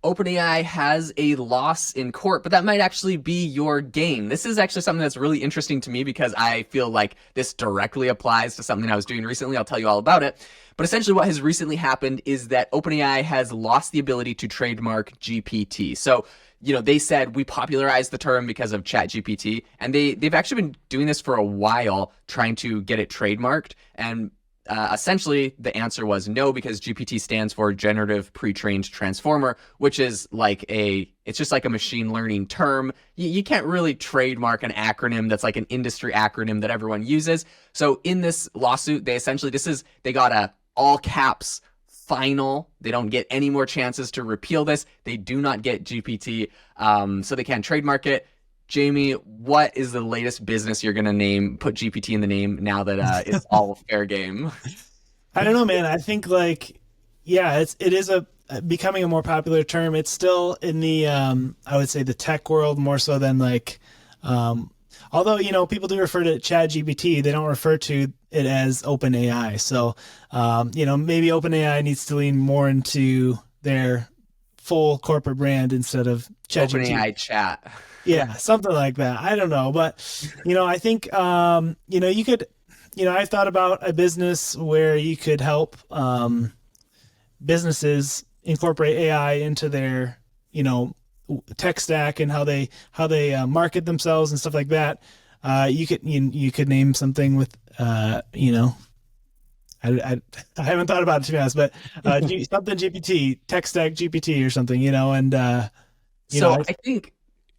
OpenAI has a loss in court, but that might actually be your gain. This is actually something that's really interesting to me because I feel like this directly applies to something I was doing recently. I'll tell you all about it. But essentially, what has recently happened is that OpenAI has lost the ability to trademark GPT. So, they said we popularized the term because of ChatGPT, and they've actually been doing this for a while, trying to get it trademarked. And essentially, the answer was no, because GPT stands for Generative Pre-trained Transformer, which is it's just like a machine learning term. You can't really trademark an acronym that's like an industry acronym that everyone uses. So in this lawsuit, they got a all caps final. They don't get any more chances to repeal this. They do not get GPT, so they can't trademark it. Jamie, what is the latest business you're gonna put GPT in the name now that it's all fair game? I don't know, man. I think yeah, it is becoming a more popular term. It's still in the I would say the tech world more so than um, although people do refer to Chat GPT, they don't refer to it as OpenAI. So maybe OpenAI needs to lean more into their full corporate brand instead of ChatGPT. OpenAI chat. Yeah, something like that. I don't know, but I think you could, I've thought about a business where you could help businesses incorporate AI into their, tech stack and how they market themselves and stuff like that. You could name something with I haven't thought about it to be honest, but something GPT, tech stack GPT or something, and So I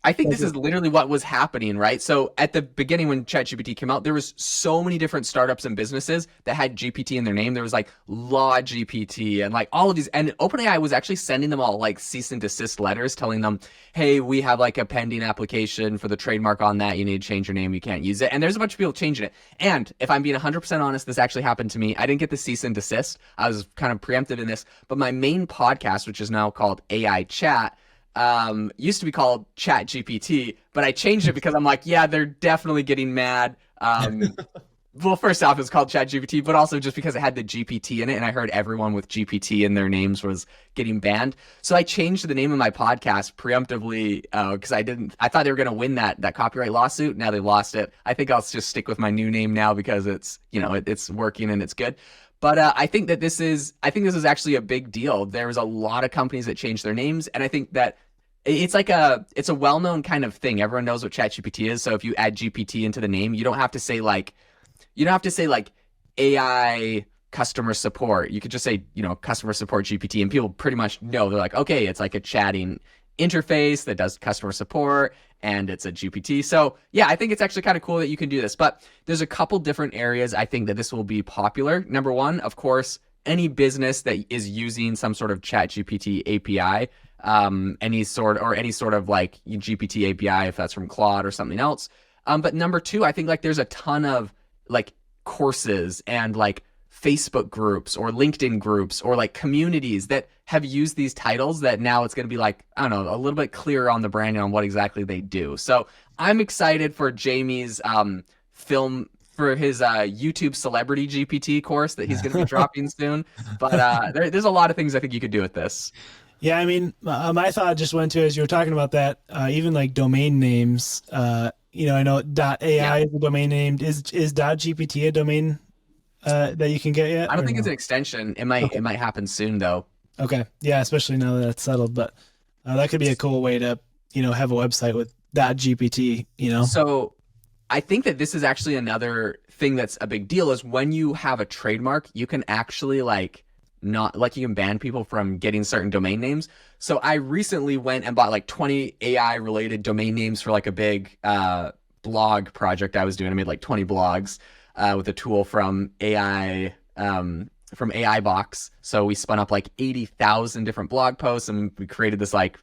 I think like this is literally what was happening, right? So at the beginning when ChatGPT came out, there was so many different startups and businesses that had GPT in their name. There was like Law GPT and like all of these, and OpenAI was actually sending them all like cease and desist letters telling them, hey, we have like a pending application for the trademark on that. You need to change your name. You can't use it. And there's a bunch of people changing it. And if I'm being 100% honest, this actually happened to me. I didn't get the cease and desist. I was kind of preempted in this, but my main podcast, which is now called AI Chat, used to be called Chat GPT, but I changed it because I'm like, yeah, they're definitely getting mad. Well, first off, it was called Chat GPT, but also just because it had the GPT in it, and I heard everyone with GPT in their names was getting banned. So I changed the name of my podcast preemptively because I thought they were going to win that copyright lawsuit. Now they lost it. I think I'll just stick with my new name now because it's working and it's good. But I think this is actually a big deal. There was a lot of companies that changed their names, and I think that it's a well-known kind of thing. Everyone knows what ChatGPT is. So if you add GPT into the name, you don't have to say like AI customer support. You could just say, customer support GPT, and people pretty much know. They're like, okay, it's like a chatting interface that does customer support, and it's a GPT. So yeah, I think it's actually kind of cool that you can do this. But there's a couple different areas I think that this will be popular. Number one, of course, any business that is using some sort of ChatGPT API, any sort of like GPT API, if that's from Claude or something else. But number two, I think like there's a ton of like courses and like Facebook groups or LinkedIn groups or like communities that have used these titles that now it's going to be like, I don't know, a little bit clearer on the branding on what exactly they do. So I'm excited for Jamie's film for his YouTube celebrity GPT course that he's going to be dropping soon. But there's a lot of things I think you could do with this. Yeah, I mean, my thought just went to as you were talking about that, even like domain names. I know Yeah. .ai is a domain name. Is .gpt a domain that you can get yet I don't or think it's no? an extension. It might Okay, it might happen soon though. okay, yeah, especially now that it's settled. But that could be a cool way to have a website with .gpt. So I think that this is actually another thing that's a big deal is when you have a trademark, you can actually like not like you can ban people from getting certain domain names. So I recently went and bought like 20 AI related domain names for like a big blog project I was doing. I made like 20 blogs with a tool from AI Box. So we spun up like 80,000 different blog posts and we created this like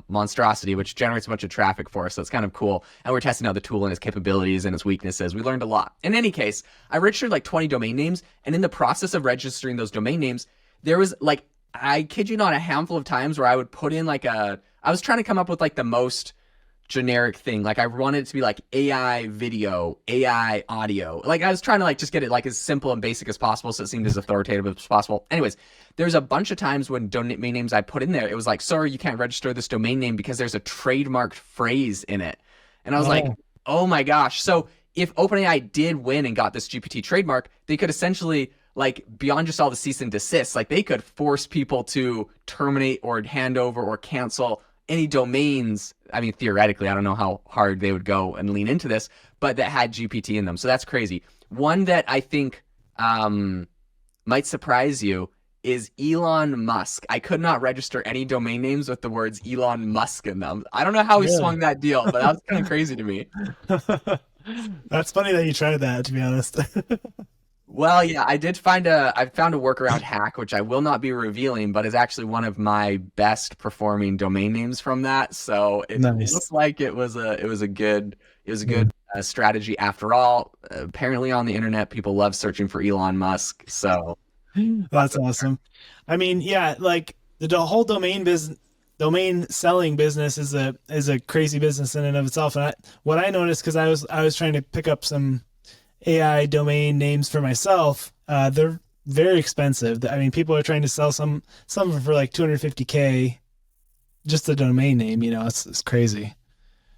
monstrosity, which generates a bunch of traffic for us. So it's kind of cool. And we're testing out the tool and its capabilities and its weaknesses. We learned a lot. In any case, I registered like 20 domain names. And in the process of registering those domain names, there was like, I kid you not, a handful of times where I would put in I was trying to come up with like the most generic thing. Like I wanted it to be like AI video, AI audio. Like I was trying to like just get it like as simple and basic as possible so it seemed as authoritative as possible. Anyways, there's a bunch of times when domain names I put in there, it was like, sorry, you can't register this domain name because there's a trademarked phrase in it. And I was like, Oh, oh my gosh. So if OpenAI did win and got this GPT trademark, they could essentially like beyond just all the cease and desist, like they could force people to terminate or hand over or cancel any domains. I mean, theoretically, I don't know how hard they would go and lean into this, but that had GPT in them. So that's crazy. One that I think might surprise you is Elon Musk. I could not register any domain names with the words Elon Musk in them. I don't know how he really? swung that deal, but that was kind of crazy to me. That's funny that you tried that, to be honest. Well, yeah, I found a workaround hack, which I will not be revealing, but is actually one of my best performing domain names from that. So it Nice. looked like it was a good strategy after all. Apparently on the internet, people love searching for Elon Musk. So That's awesome. I mean, yeah, like the whole domain selling business is a crazy business in and of itself. And what I noticed, because I was trying to pick up some AI domain names for myself, they're very expensive. I mean, people are trying to sell some of them for like 250K just a domain name. You know, it's crazy.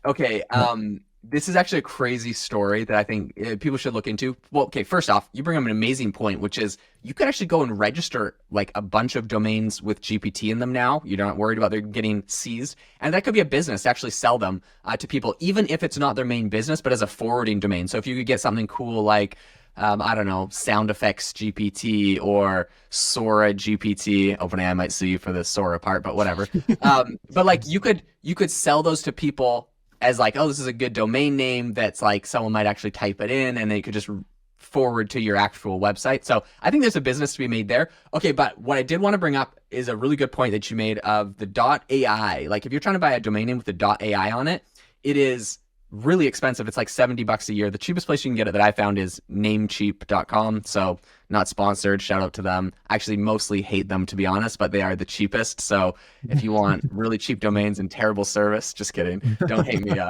okay, But this is actually a crazy story that I think people should look into. Well, okay, first off, you bring up an amazing point, which is you could actually go and register like a bunch of domains with GPT in them now. You're not worried about them getting seized. And that could be a business to actually sell them to people, even if it's not their main business, but as a forwarding domain. So if you could get something cool like, I don't know, sound effects GPT or Sora GPT. OpenAI might sue you for the Sora part, but whatever. But like you could sell those to people as like, oh, this is a good domain name that's like someone might actually type it in and they could just forward to your actual website. So I think there's a business to be made there. Okay, but what I did want to bring up is a really good point that you made of the .ai. Like if you're trying to buy a domain name with the .ai on it, it is really expensive. It's like $70 a year. The cheapest place you can get it that I found is namecheap.com. So not sponsored. Shout out to them. I actually mostly hate them to be honest, but they are the cheapest. So if you want really cheap domains and terrible service, just kidding. Don't hate me.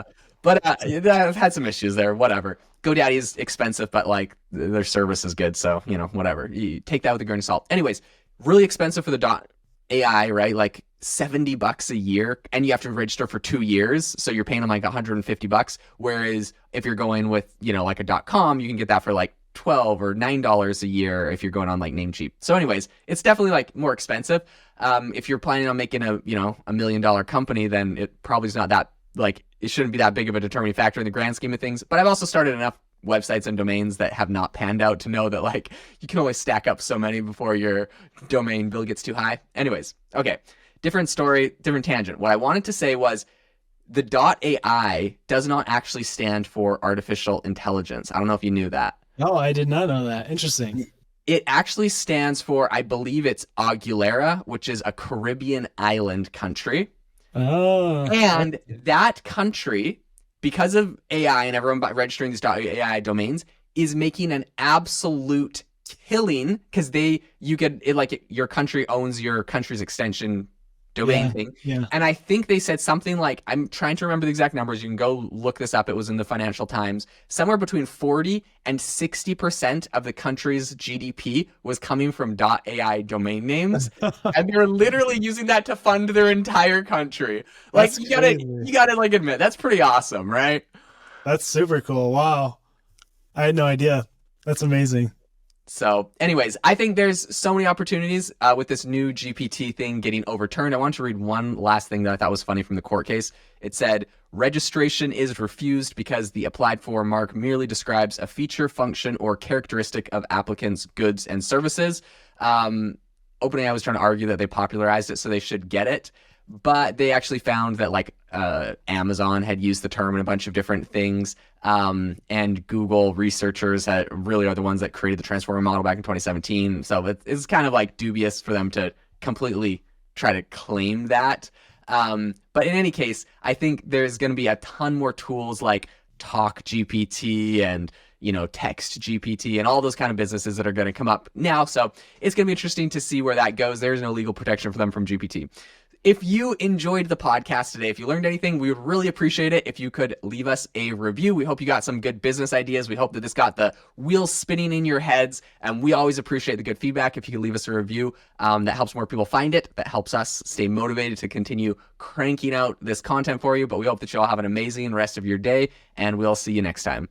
But I've had some issues there. Whatever. GoDaddy is expensive, but like their service is good. So, you know, whatever. You take that with a grain of salt. Anyways, really expensive for the AI, right? Like $70 a year, and you have to register for 2 years. So you're paying them like $150. Whereas if you're going with, you know, like a .com, you can get that for like 12 or $9 a year if you're going on like Namecheap. So anyways, it's definitely like more expensive. If you're planning on making a, you know, $1 million company, then it probably is not that like, it shouldn't be that big of a determining factor in the grand scheme of things. But I've also started enough websites and domains that have not panned out to know that like you can only stack up so many before your domain bill gets too high. Anyways, okay, different story, different tangent. What I wanted to say was the .ai does not actually stand for artificial intelligence. I don't know if you knew that. oh, I did not know that. Interesting. It actually stands for, I believe it's Aguilera, which is a Caribbean island country. Oh, And that country, because of AI and everyone registering these .ai domains, is making an absolute killing because you get it like your country owns your country's extension domain yeah, thing. yeah. And I think they said something like, I'm trying to remember the exact numbers. You can go look this up. It was in the Financial Times. Somewhere between 40 and 60% of the country's GDP was coming from .ai domain names. And they're literally using that to fund their entire country. Like That's crazy. you gotta like admit, that's pretty awesome, right? That's super cool. Wow. I had no idea. That's amazing. So, anyways, I think there's so many opportunities with this new GPT thing getting overturned. I want to read one last thing that I thought was funny from the court case. It said, registration is refused because the applied for mark merely describes a feature, function, or characteristic of applicants' goods and services. OpenAI was trying to argue that they popularized it, so they should get it. But they actually found that like Amazon had used the term in a bunch of different things. And Google researchers really are the ones that created the transformer model back in 2017. So it's kind of like dubious for them to completely try to claim that. But in any case, I think there's going to be a ton more tools like Talk GPT and, you know, Text GPT and all those kind of businesses that are going to come up now. So it's going to be interesting to see where that goes. There's no legal protection for them from GPT. If you enjoyed the podcast today, if you learned anything, we would really appreciate it if you could leave us a review. We hope you got some good business ideas. We hope that this got the wheels spinning in your heads. And we always appreciate the good feedback. If you could leave us a review, that helps more people find it. That helps us stay motivated to continue cranking out this content for you. But we hope that you all have an amazing rest of your day, and we'll see you next time.